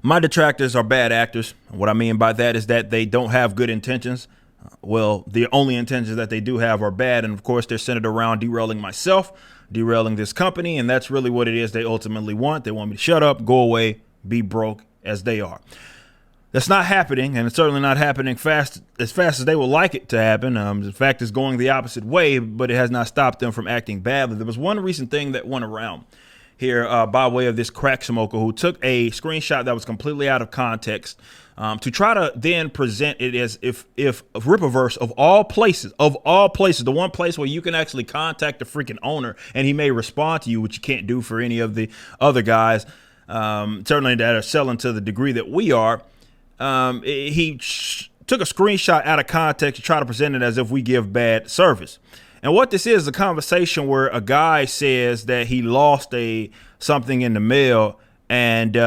My detractors are bad actors. What I mean by that is that they don't have good intentions. Well, the only intentions that they do have are bad. And of course, they're centered around derailing myself, derailing this company. And that's really what it is they ultimately want. They want me to shut up, go away, be broke as they are. That's not happening, and it's certainly not happening as fast as they would like it to happen. In fact, it's going the opposite way, but it has not stopped them from acting badly. There was one recent thing that went around here by way of this crack smoker who took a screenshot that was completely out of context to try to then present it as if Rippaverse of all places, the one place where you can actually contact the freaking owner and he may respond to you, which you can't do for any of the other guys, certainly that are selling to the degree that we are. He took a screenshot out of context to try to present it as if we give bad service. And what this is a conversation where a guy says that he lost something in the mail, and he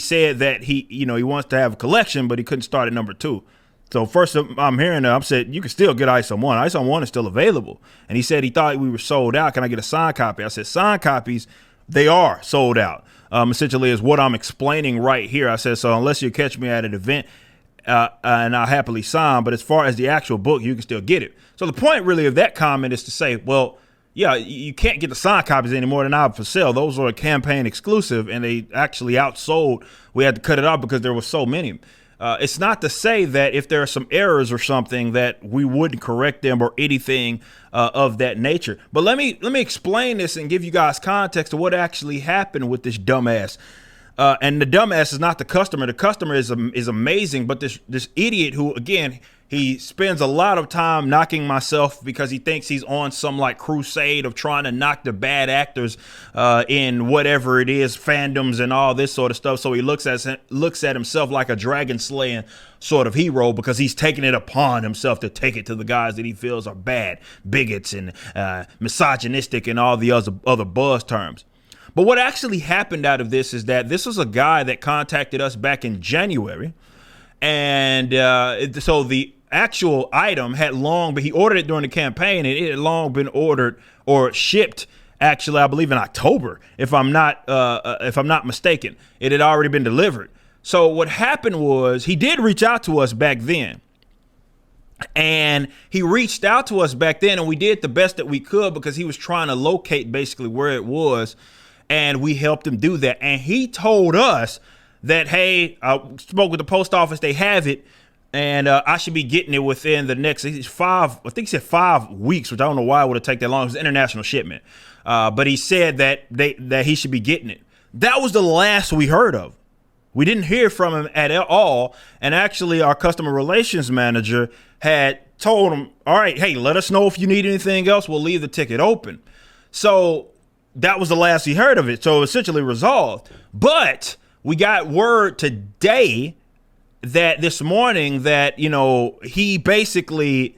said that he wants to have a collection, but he couldn't start at number 2. So first I'm hearing that, I'm saying you can still get ISO 1. ISO 1 is still available. And he said he thought we were sold out. Can I get a signed copy? I said signed copies, they are sold out. Essentially is what I'm explaining right here. I said, so unless you catch me at an event and I'll happily sign, but as far as the actual book, you can still get it. So the point really of that comment is to say, well, yeah, you can't get the signed copies anymore. They're not for sale. Those are a campaign exclusive, and they actually outsold. We had to cut it off because there were so many. It's not to say that if there are some errors or something that we wouldn't correct them or anything of that nature. But let me explain this and give you guys context of what actually happened with this dumbass. And the dumbass is not the customer. The customer is amazing, but this idiot who, again, he spends a lot of time knocking myself because he thinks he's on some like crusade of trying to knock the bad actors in whatever it is, fandoms and all this sort of stuff. So he looks at himself like a dragon slaying sort of hero because he's taking it upon himself to take it to the guys that he feels are bad, bigots and misogynistic and all the other buzz terms. But what actually happened out of this is that this was a guy that contacted us back in January. And so the actual item had but he ordered it during the campaign, and it had long been ordered or shipped. Actually, I believe in October, if I'm not mistaken. It had already been delivered. So what happened was he did reach out to us back then. And he reached out to us back then, and we did the best that we could because he was trying to locate basically where it was. And we helped him do that. And he told us that, hey, I spoke with the post office. They have it. And I should be getting it within the next 5 weeks, which I don't know why it would have taken that long. It was an international shipment. But he said that he should be getting it. That was the last we heard of. We didn't hear from him at all. And actually, our customer relations manager had told him, all right, hey, let us know if you need anything else. We'll leave the ticket open. So that was the last he heard of it. So essentially resolved. But we got word today that this morning that, he basically,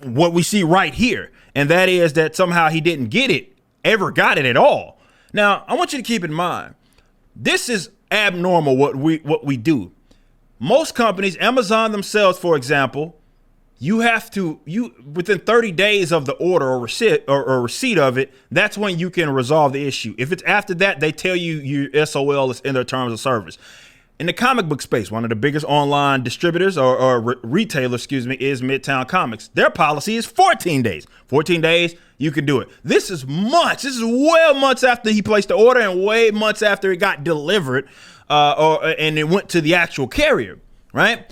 what we see right here, and that is that somehow he didn't ever got it at all. Now, I want you to keep in mind, this is abnormal what we do. Most companies, Amazon themselves, for example, you within 30 days of the order or receipt of it, that's when you can resolve the issue. If it's after that, they tell you your SOL is in their terms of service. In the comic book space, one of the biggest online distributors or retailers, is Midtown Comics. Their policy is 14 days. 14 days, you can do it. This is months. This is well months after he placed the order and way months after it got delivered and it went to the actual carrier, right?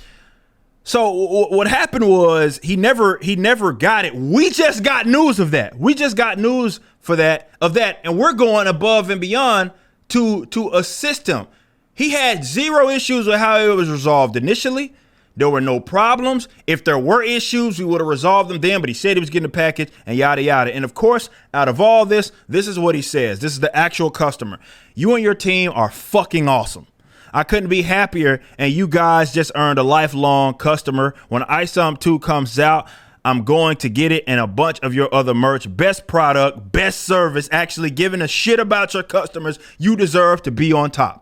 So what happened was he never got it. We just got news of that. We just got news of that, and we're going above and beyond to assist him. He had zero issues with how it was resolved initially. There were no problems. If there were issues, we would have resolved them then, but he said he was getting the package and yada, yada. And of course, out of all this is what he says. This is the actual customer. You and your team are fucking awesome. I couldn't be happier, and you guys just earned a lifelong customer. When ISOM 2 comes out, I'm going to get it and a bunch of your other merch. Best product, best service, actually giving a shit about your customers. You deserve to be on top.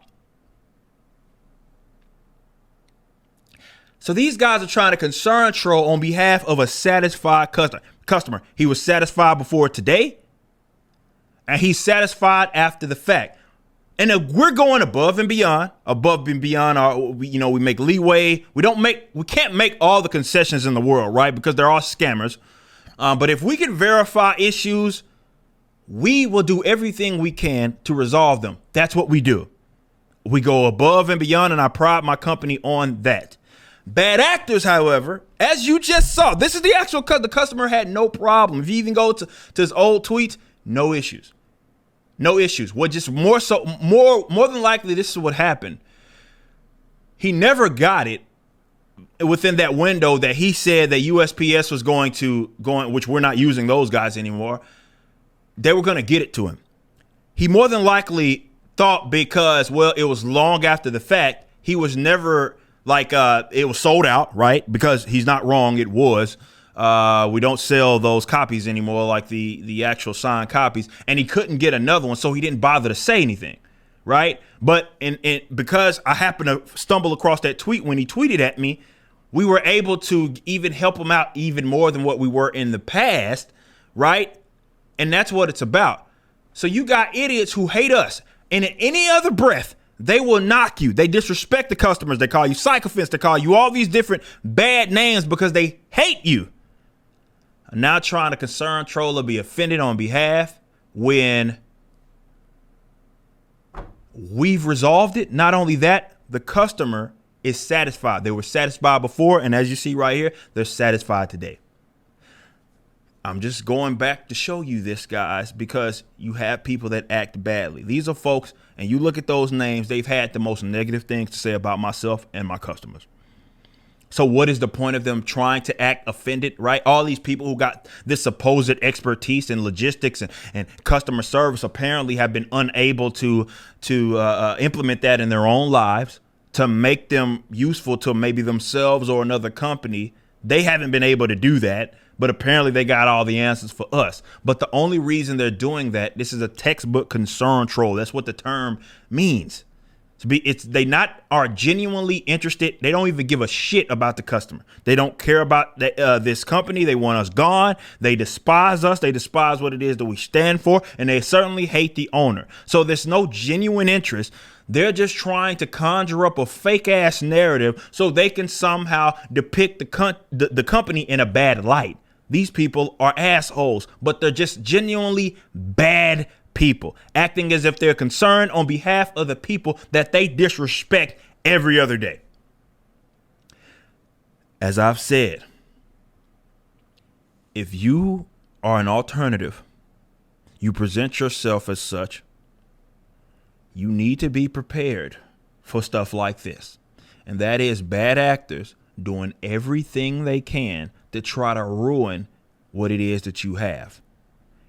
So these guys are trying to concern troll on behalf of a satisfied customer. He was satisfied before today, and he's satisfied after the fact. And we're going above and beyond our, we make leeway. We can't make all the concessions in the world, right? Because they're all scammers. But if we can verify issues, we will do everything we can to resolve them. That's what we do. We go above and beyond, and I pride my company on that. Bad actors, however, as you just saw, this is the actual cut. The customer had no problem. If you even go to his old tweets, no issues. No issues. What just more than likely, this is what happened. He never got it within that window that he said that USPS was going, which we're not using those guys anymore. They were going to get it to him. He more than likely thought because, well, it was long after the fact, he was never it was sold out, right? Because he's not wrong. It was. We don't sell those copies anymore, like the actual signed copies. And he couldn't get another one, so he didn't bother to say anything, right? But because I happened to stumble across that tweet when he tweeted at me, we were able to even help him out even more than what we were in the past, right? And that's what it's about. So you got idiots who hate us, and in any other breath, they will knock you. They disrespect the customers. They call you sycophants. They call you all these different bad names because they hate you. Now trying to concern, troll, or be offended on behalf when we've resolved it. Not only that, the customer is satisfied. They were satisfied before, and as you see right here, they're satisfied today. I'm just going back to show you this, guys, because you have people that act badly. These are folks, and you look at those names, they've had the most negative things to say about myself and my customers. So what is the point of them trying to act offended, right? All these people who got this supposed expertise in logistics and customer service apparently have been unable to implement that in their own lives to make them useful to maybe themselves or another company. They haven't been able to do that, but apparently they got all the answers for us. But the only reason they're doing that, this is a textbook concern troll. That's what the term means. They not are genuinely interested. They don't even give a shit about the customer. They don't care about this company. They want us gone. They despise us. They despise what it is that we stand for. And they certainly hate the owner. So there's no genuine interest. They're just trying to conjure up a fake ass narrative so they can somehow depict the company in a bad light. These people are assholes, but they're just genuinely bad people, acting as if they're concerned on behalf of the people that they disrespect every other day. As I've said, if you are an alternative, you present yourself as such, you need to be prepared for stuff like this. And that is bad actors doing everything they can to try to ruin what it is that you have.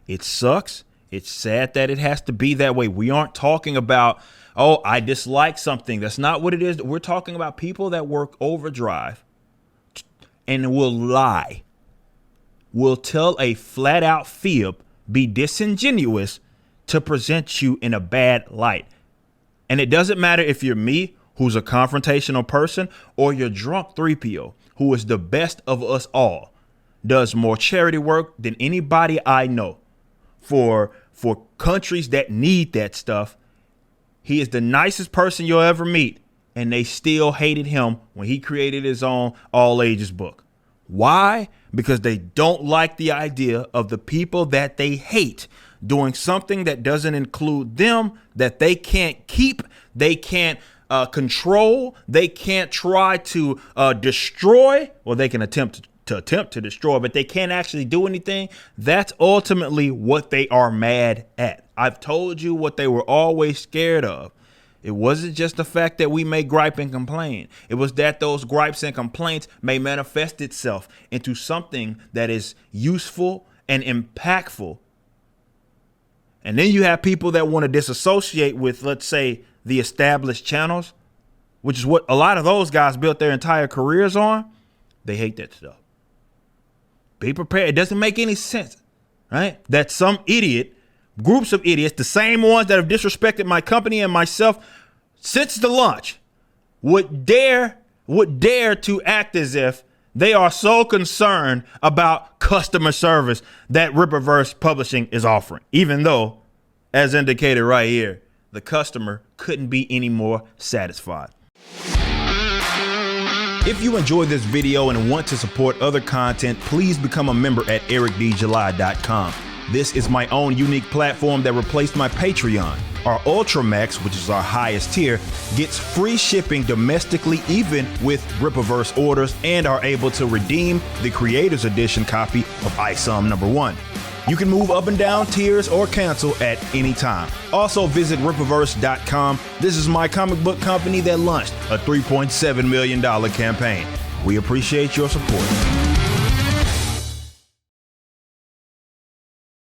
It sucks. It's sad that it has to be that way. We aren't talking about, oh, I dislike something. That's not what it is. We're talking about people that work overdrive and will lie, will tell a flat out fib, be disingenuous to present you in a bad light. And it doesn't matter if you're me, who's a confrontational person, or you're drunk 3PO, who is the best of us all, does more charity work than anybody I know for countries that need that stuff. He is the nicest person you'll ever meet, and they still hated him when he created his own all ages book. Why? Because they don't like the idea of the people that they hate doing something that doesn't include them, that they can't keep, they can't control, they can't try to destroy, or they can attempt to destroy, but they can't actually do anything. That's ultimately what they are mad at. I've told you what they were always scared of. It wasn't just the fact that we may gripe and complain. It was that those gripes and complaints may manifest itself into something that is useful and impactful. And then you have people that want to disassociate with, let's say, the established channels, which is what a lot of those guys built their entire careers on. They hate that stuff. Be prepared. It doesn't make any sense, right? That some idiot, groups of idiots, the same ones that have disrespected my company and myself since the launch, would dare to act as if they are so concerned about customer service that Rippaverse Publishing is offering, even though, as indicated right here, The customer couldn't be any more satisfied. If you enjoyed this video and want to support other content, please become a member at ericdjuly.com. This is my own unique platform that replaced my Patreon. Our Ultra Max, which is our highest tier, gets free shipping domestically even with Rippaverse orders and are able to redeem the Creators Edition copy of ISOM #1. You can move up and down tiers or cancel at any time. Also visit Rippaverse.com. This is my comic book company that launched a $3.7 million campaign. We appreciate your support.